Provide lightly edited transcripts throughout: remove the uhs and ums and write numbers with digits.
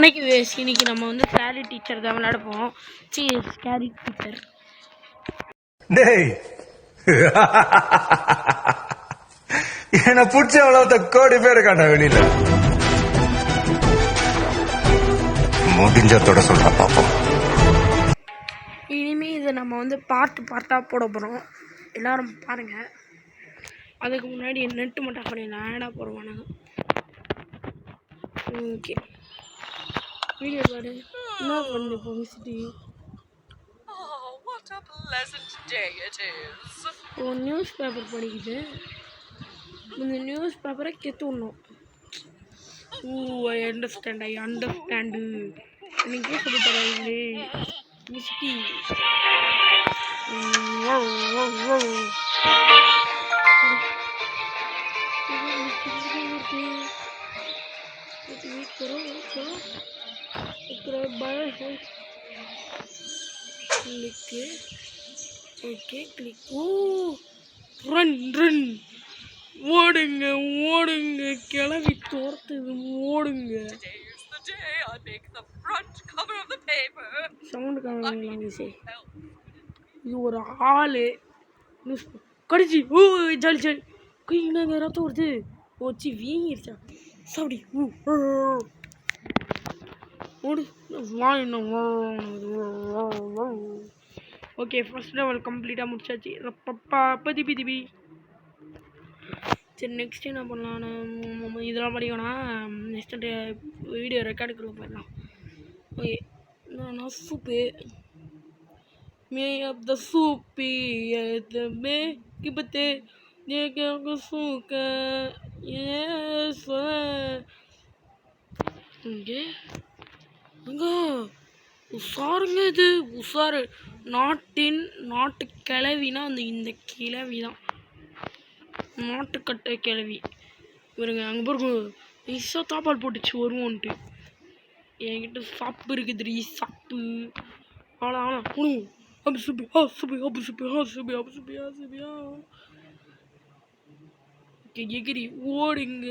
இன்னைக்கு நம்ம வந்து ஸ்கேரி டீச்சர் தான் விளையாட போவோம். Scary teacher. டேய் என்ன பிடிச்ச அவ்வளவு கோடி பேர் இருக்காண்டா வெளியில. முடிஞ்சதோட சொல்ற பாப்போம். இனிமே இதை நம்ம வந்து பார்ட்டா போட போறோம். எல்லாரும் பாருங்க. அதுக்கு முன்னாடி நெட்டு மட்டும் பண்ணிடலாம். ஆடா போடுவோம் நாங்கள். ஓகே வீடியோ பாரு. என்ன பண்ணு பப்ளிசிட்டி. ஒரு நியூஸ் பேப்பர் படிக்குது. இந்த நியூஸ் பேப்பரை கெத்து விடணும். I understand. இன்னைக்கே சொல்லி தராங்களே மிஸ்டி. Okay click. ரன் ஓடுங்க கிளவி தோர்த்துது. ஓடுங்க சவுண்டு காணுங்க. இது ஒரு ஆளு நியூஸ் கடிச்சு ஜாலி குயிங்க ரத்தம் வருது. வச்சு வீங்கிருச்சா சாப்பிடி. ஓடு ஓகே ஃபர்ஸ்ட் லெவல் கம்ப்ளீட்டாக முடிச்சாச்சு. பதிபி. சரி நெக்ஸ்ட் என்ன பண்ணலான்னு இதெல்லாம் படிக்கணும். நெக்ஸ்ட் வீடியோ ரெக்கார்டுக்குள்ள போயிடலாம். ஓகே நான் சூப்பு மே अब द सूपी மே கிபத்தே ஏக சூக்க இங்கே அங்க உஷாருங்க. இது உஷாரு. நாட்டு கிளவினா இந்த கிளவி தான். நாட்டுக்கட்டை கிளவி இவருங்க. அங்கே பாருங்க இசா தாப்பால் போட்டுச்சு வருவோன்ட்டு. என்கிட்ட சாப்பு இருக்குது. சாப்பு ஆனா எகிரி ஓடுங்க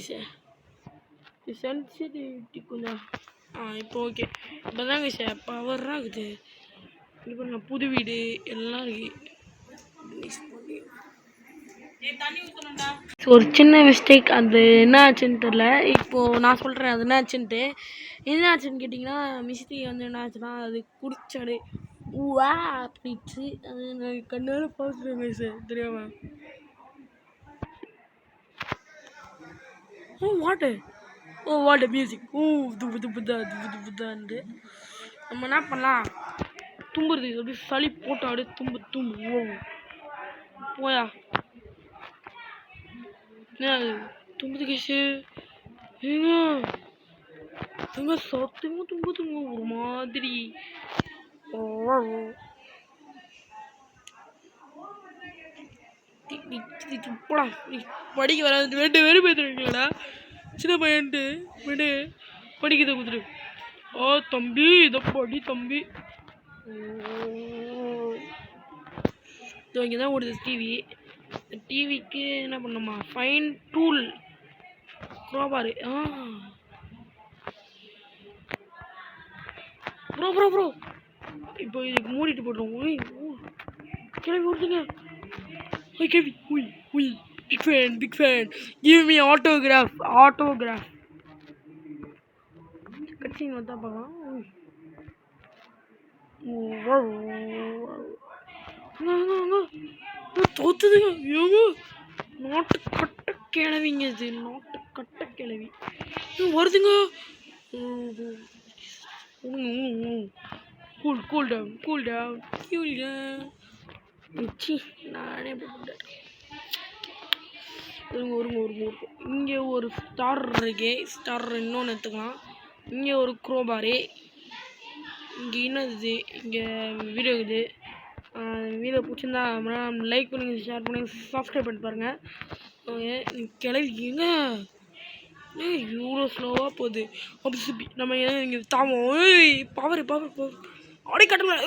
சார். சென்சிட்டிவிட்டி கொஞ்சம் இப்போ ஓகே. இப்போதாங்க சார் பவராக இருக்குது. இது பண்ண புது வீடு எல்லாம் இருக்கு. ஒரு சின்ன மிஸ்டேக். அது என்ன ஆச்சுன்னு தெரில. இப்போது நான் சொல்கிறேன் அது என்ன ஆச்சுன்ட்டு. என்ன ஆச்சுன்னு கேட்டிங்கன்னா மிஸ்டி வந்து என்ன ஆச்சுன்னா அது குடிச்சாடு ஊவா அப்படிச்சு. அது நான் கண்ணால் பார்த்துருவேங்க சார் தெரியாமல். What music. துப்புதான்ட்டு நம்ம என்ன பண்ணலாம். தும்புறது அப்படியே சளி போட்டு அப்படியே தும்பு போயா தும்புது கேஷு. ஏங்க சத்தியமா தும்புதுங்க ஒரு மாதிரி. போடா படிக்க வர 2 பேரும் பேசுறீங்களா சின்ன பையன்ட்டு விடு படிக்கிறத கொடுத்துரு. தம்பி இதை படி தம்பி. இங்கே தான் ஓடுது டிவி. டிவிக்கு என்ன பண்ணணுமா ஃபைன் டூல் க்ரோபாரு. ப்ரோ இப்போ இதுக்கு மூடிட்டு போட்டுருவோம். கிளம்பி ஓடுதுங்க. Big fan. Give me autograph. கட்சின்னு வந்தா பார்க்கலாம். தோத்துதுங்க. நாட்டு கட்ட கிளவிங்க. இது நாட்டு கட்ட கிளவி வருதுங்க. Cool down. நானே ஒரு இங்கே ஒரு ஸ்டார் இருக்கே. ஸ்டார் இன்னொன்று எடுத்துக்கலாம். இங்கே ஒரு க்ரோபாரு. இங்கே என்னது இங்கே வீடியோ இருக்குது. வீடியோ பிடிச்சிருந்தா லைக் பண்ணுங்க, ஷேர் பண்ணுங்க, சப்ஸ்கிரைப் பண்ணி பாருங்கள். ஓகே கிளவிங்க இவ்வளோ ஸ்லோவாக போகுது. அப்படி நம்ம இங்கே தாவோம். பவர் அப்படியே கட்டணும்.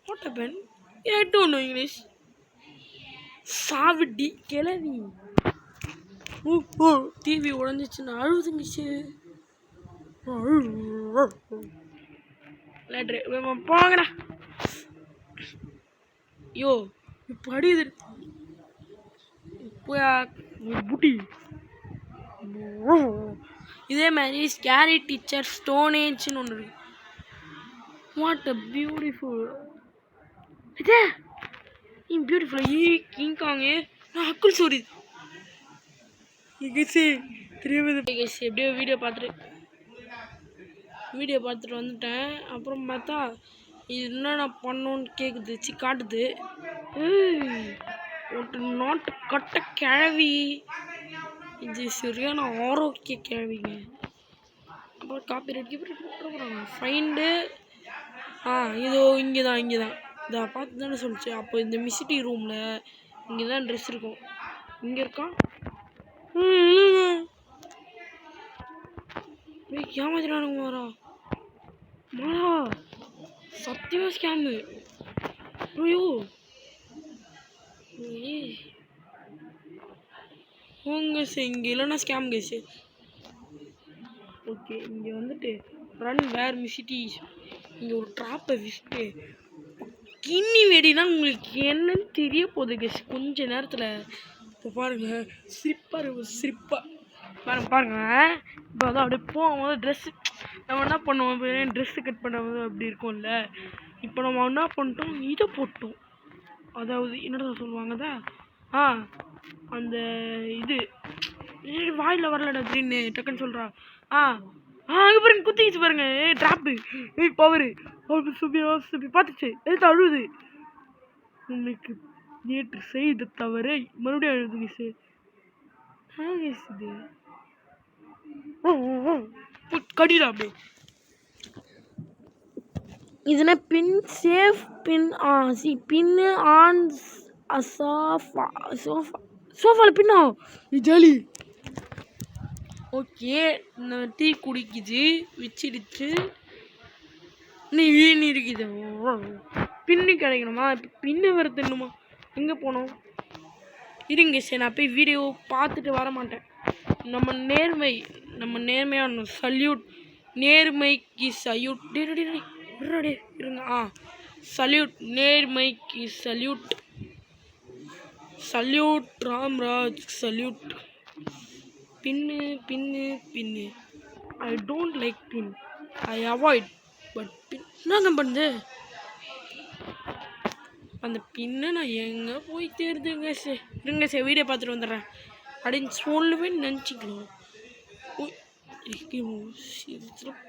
What happened? I don't know English. சாவடி கிளவி. டிவி உடஞ்சிச்சுன்னு அழுது மிஸ்ஸு. போங்கடா. யோ இப்போ அடியுது புட்டி. இதே மாதிரி ஸ்கேரி டீச்சர் ஸ்டோனேஜ்னு ஒன்று இருக்கு. What a beautiful. இதே பியூட்டிஃபுல். கிங் காங்கு அக்குள் சூரி தெரியாம எப்படியோ வீடியோ பார்த்துட்டு வந்துட்டேன். அப்புறம் பார்த்தா இது என்னென்ன பண்ணோன்னு கேட்குது, காட்டுது. ஒரு நாட்டு கட்ட கிழவி, இது சரியான ஆரோக்கிய கிழவிங்க. அப்புறம் காப்பிரைட் போட்டுருக்குறாங்க. ஃபைண்டு இதோ இங்கே தான் இதை பார்த்து தானே சொல்லிச்சு. அப்போ இந்த மிசிட்டி ரூமில் இங்கே தான் ட்ரெஸ் இருக்கும். இங்கே இருக்கான். ஏமாத்திரானுங்க மாறா சத்தியமாக ஸ்கேமு. ஐயோ போங்க இங்கே இல்லைன்னா ஸ்கேம் கேஸு. ஓகே இங்கே வந்துட்டு ரன் வேர் மிசிட்டி. இங்கே ஒரு ட்ராப்பை விசிட்டு கிண்ணி வெடினா உங்களுக்கு என்னன்னு தெரிய போகுது கேஸ் கொஞ்ச நேரத்தில். இப்போ பாருங்கள் சிரிப்பா பாருங்க. இப்போ அதான் அப்படியே போகும்போது ட்ரெஸ்ஸு நம்ம என்ன பண்ணுவோம், ட்ரெஸ்ஸு கட் பண்ணும்போது அப்படி இருக்கும்ல. இப்போ நம்ம என்ன பண்ணிட்டோம், இதை போட்டோம். அதாவது என்னடா சொல்லுவாங்கதா அந்த இது வாயில் வரலடா அப்படின்னு டக்குன்னு சொல்கிறா. அங்கே பாருங்க குத்திக்கிச்சு பாருங்க. ட்ராப்பு பவரு சுபி பார்த்துச்சு. எடுத்து அழுகுது. உனக்கு நேற்று செய்த தவறை மறுபடியும் அழுதுங்க சார். இது கடிடா அப்படியே. இதுனா பின் சேஃப் பின் பின்னு ஆன் சோஃபாவில் பின்னா ஜாலி. ஓகே டீ குடிக்குது வச்சிடுச்சு. நீ இருக்குது பின்னு கிடைக்கணுமா? இப்போ பின்னு வர தின்னுமா? எங்கே போனோம் இருங்க சரி. நான் போய் வீடியோ பார்த்துட்டு வர மாட்டேன். நம்ம நேர்மையான சல்யூட். நேர்மைக்கு சல்யூட். இருங்க சல்யூட். நேர்மைக்கு salute. Ramraj salute. Pin I don't like pin. I avoid. But pin என்னங்க பண்ணுது அந்த பின்னை? நான் எங்கே போய் தேடுதுங்க சார். இருங்க சார் வீடியோ பார்த்துட்டு வந்துடுறேன் அப்படின்னு சொல்லுவேன்னு நினச்சிக்கலாம்.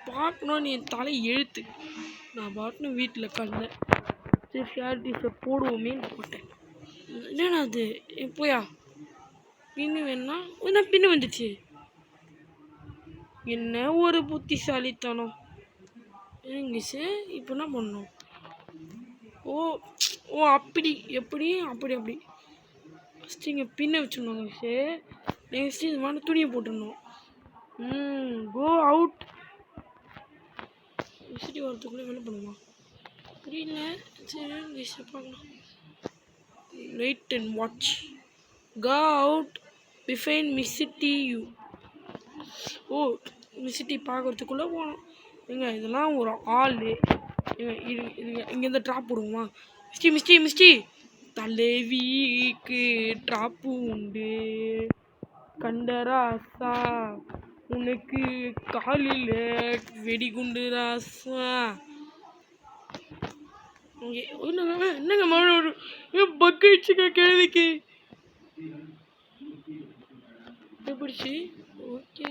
பார்க்கணுன்னு என் தலை எழுத்து. நான் பாட்டுன்னு வீட்டில் கலந்தேன். சரி ஷேரிட்டிஸை போடுவோமேன்னு போட்டேன். என்னண்ணா அது போயா பின்னு வேணா என்ன பின்னு வந்துச்சு. என்ன ஒரு புத்திசாலித்தனம். இருங்க சார் இப்போ என்ன பண்ணணும்? அப்படி ஃபஸ்ட்டு இங்கே பின்னை வச்சுருந்தோங்க சார். நெக்ஸ்ட்டு இது மாதிரி துணியை போட்டுருந்தோம். Go out. விசிட்டி வரத்துக்குள்ளே வேலை பண்ணுமா புரியல. சரி பார்க்கலாம். Wait and watch. Go out பிஃபைன் மிசிட்டி யூ. மிசிட்டி பார்க்குறதுக்குள்ளே போனோம். இதெல்லாம் ஒரு ஆள். இங்கேருந்து ட்ராப் போடுவோமா? மிஸ்டி தலைவிக்கு ட்ராப்பு உண்டு கண்டராசா. உனக்கு காலில் வெடிகுண்டு ராசா. என்னங்க மழை பக்கிடுச்சுங்க கேள்விக்கு எப்படிச்சு. ஓகே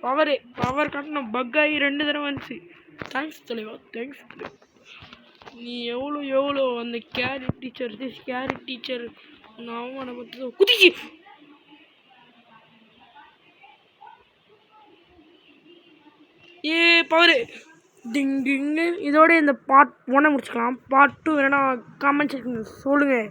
பவர் காட்டணும். பக்காகி 2 தடவை வந்துச்சு. தேங்க்ஸ் தலைவா. நீ எவ்வளோ அந்த ஸ்கேரி டீச்சர் நான் அவமானப்பட்டது குதிச்சு. பவரு டிங் டிங்கு. இதோட இந்த பார்ட் 1 முடிச்சுக்கலாம். பார்ட் 2 வேணா கமெண்ட் செக்ஷன் சொல்லுங்கள்.